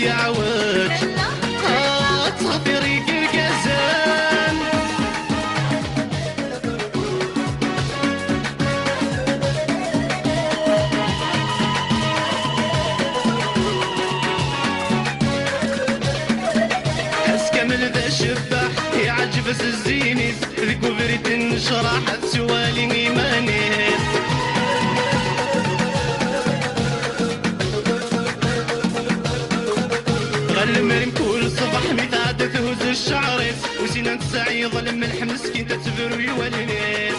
يعوج تخفي ريق القزان حس كامل ذا الشباح يعجب الزينيس ذيك وفريت النشراح سوالي ايمانيس المريم كل صباح متعاد تهز الشعريس وسنان تسعي ظلم الحمس كي تتبرو يوالنيس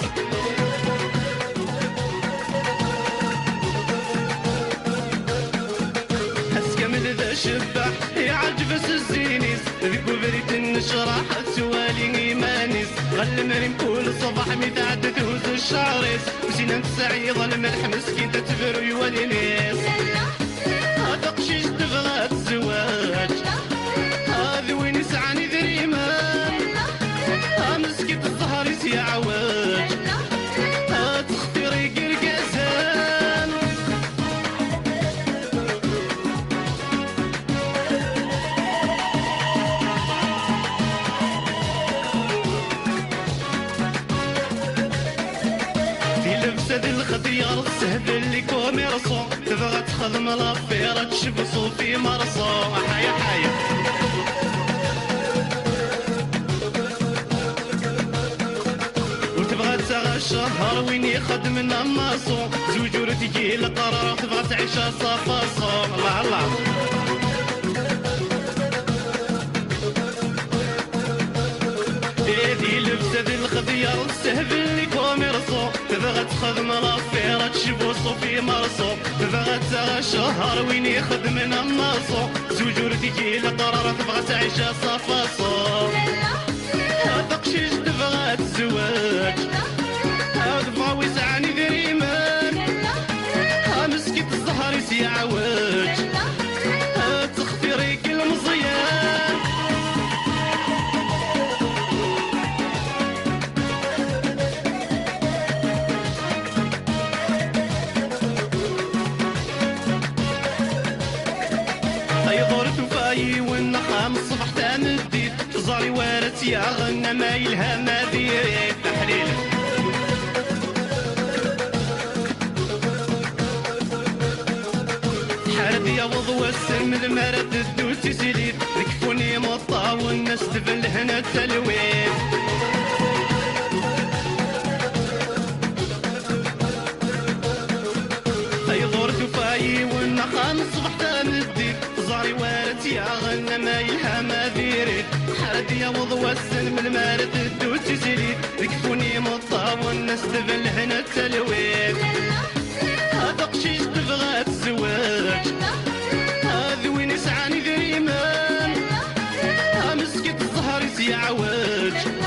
حس كامل ذا شباح يعجبس الزينيس ذيك وفريت النشراح سوالي ايمانيس المريم كل صباح متعاد تهز الشعريس وسنان تسعي ظلم الحمس كي تتبرو يوالنيس هذا قشيش تبغى الزواج هذا وين يسعني ذريمان مسكت الظهر يعوج تخفي ريق القزان في لبسة ذي الخديار السهبل اللي كوميرسون تبغى تخدم لافيرة تشبصو في مرصو حيا حيا وتبغى تسغى الشهر وين يخدم النماصو زوجور تجي القرار تبغى تعيش صفاصو الله الله هذي لبسة ذي الخضيار السهبل اللي كوميرسو تبغى تخدم لافيرة تشبوصو في مرصو تبغى تسغى الشهر وين يخدم النماصو زوجور تجي القرار تبغى تعيش صفاصو هذا قشيش تبغى الزواج هذا بغا ويسعني ذريمان مسكت الزهر يعوج تخفي ريق المزيان اي ضرت وفاي والنخام الصبح تمديد زاري وارث يا غنى ما يلها ما ديريت تحليل حارد يا وضوى السم المرد الدوتي سليد ذكفوني مطا والناس تبل هنا التلويد اي ضرت وفاي والنخام الصبح تمديد زاري وارث يا غنى ما يلها ما ديريت حارد يا وضوى السم المرد الدوتي سليد ذكفوني مطا والناس تبل هنا التلويد هذا قشيش تبغى الزواج هذا وين يسعني ذريمان مسكت الزهر يعوج